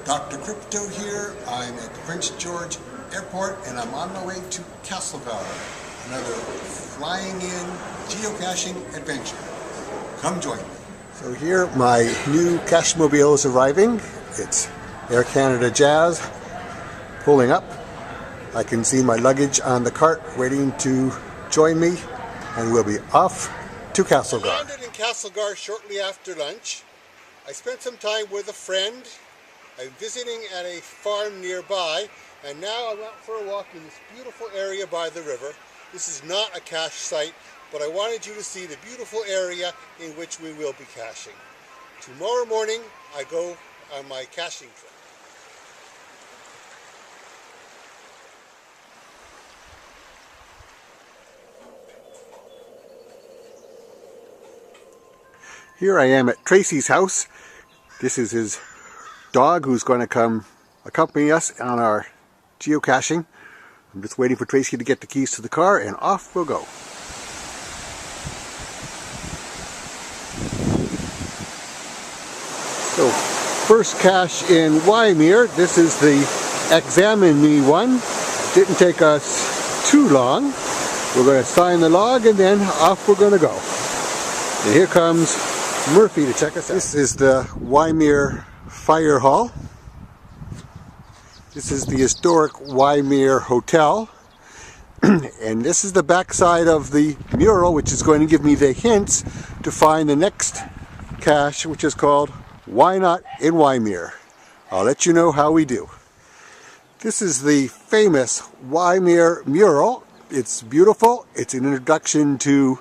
Dr. Crypto here. I'm at Prince George Airport and I'm on my way to Castlegar, another flying in geocaching adventure. Come join me. So here my new Cashmobile is arriving. It's Air Canada Jazz pulling up. I can see my luggage on the cart waiting to join me, and we'll be off to Castlegar. I landed in Castlegar shortly after lunch. I spent some time with a friend. I'm visiting at a farm nearby, and now I'm out for a walk in this beautiful area by the river. This is not a cache site, but I wanted you to see the beautiful area in which we will be caching. Tomorrow morning, I go on my caching trip. Here I am at Tracy's house. This is his dog who's going to come accompany us on our geocaching. I'm just waiting for Tracy to get the keys to the car and off we'll go. So, first cache in Waimea. This is the Examine Me one. Didn't take us too long. We're going to sign the log and then off we're going to go. And here comes Murphy to check us out. This is the Waimea Fire Hall. This is the historic Waimea Hotel. And this is the backside of the mural, which is going to give me the hints to find the next cache, which is called Why Not in Waimea. I'll let you know how we do. This is the famous Waimea mural. It's beautiful. It's an introduction to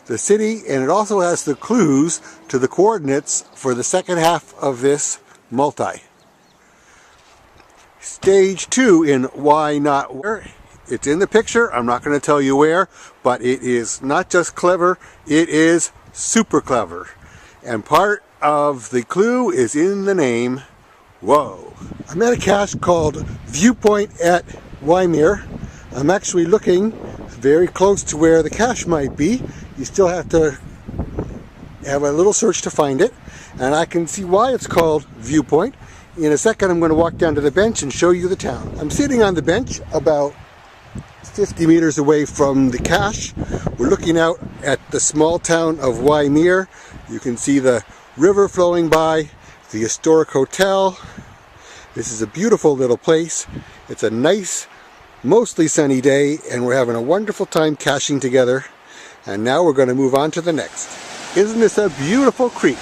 the city, and it also has the clues to the coordinates for the second half of this multi. Stage 2 in Why Not Where. It's in the picture. I'm not going to tell you where, but it is not just clever, it is super clever. And part of the clue is in the name. Whoa. I'm at a cache called Viewpoint at Waimea. I'm actually looking very close to where the cache might be. You still have to have a little search to find it, and I can see why it's called Viewpoint. In a second I'm going to walk down to the bench and show you the town. I'm sitting on the bench about 50 meters away from the cache. We're looking out at the small town of Waimea. You can see the river flowing by, the historic hotel. This is a beautiful little place. It's a nice, mostly sunny day, and we're having a wonderful time caching together. And now we're going to move on to the next. Isn't this a beautiful creek?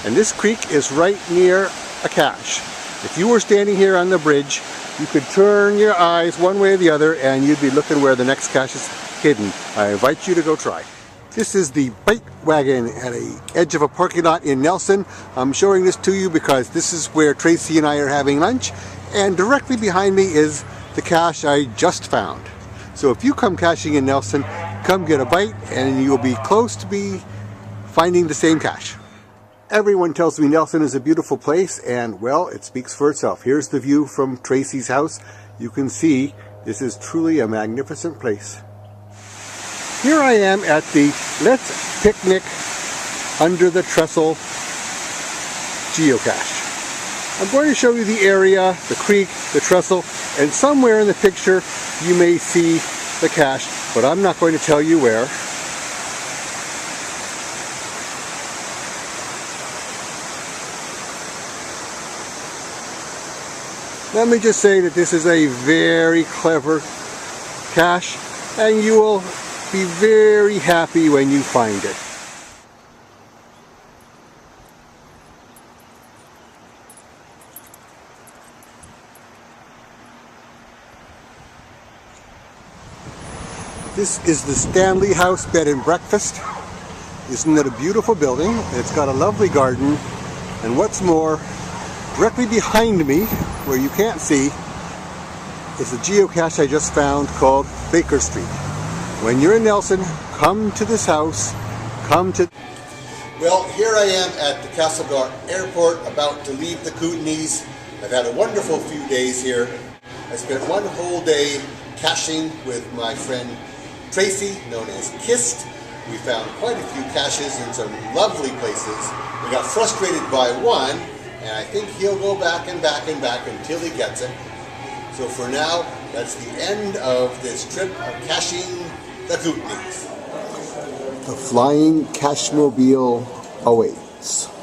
And this creek is right near a cache. If you were standing here on the bridge, you could turn your eyes one way or the other and you'd be looking where the next cache is hidden. I invite you to go try. This is the bike wagon at the edge of a parking lot in Nelson. I'm showing this to you because this is where Tracy and I are having lunch, and directly behind me is the cache I just found. So if you come caching in Nelson, come get a bite and you'll be close to be finding the same cache. Everyone tells me Nelson is a beautiful place, and well, it speaks for itself. Here's the view from Tracy's house. You can see this is truly a magnificent place. Here I am at the Let's Picnic Under the Trestle geocache. I'm going to show you the area, the creek, the trestle, and somewhere in the picture you may see the cache, but I'm not going to tell you where. Let me just say that this is a very clever cache, and you will be very happy when you find it. This is the Stanley House Bed and Breakfast. Isn't it a beautiful building? It's got a lovely garden, and what's more, directly behind me, where you can't see, is a geocache I just found called Baker Street. When you're in Nelson, come to this house, Well, here I am at the Castlegar Airport, about to leave the Kootneys. I've had a wonderful few days here. I spent one whole day caching with my friend Tracy, known as Kist. We found quite a few caches in some lovely places. We got frustrated by one, and I think he'll go back and back and back until he gets it. So for now, that's the end of this trip of caching the Kootneys. The flying cashmobile awaits.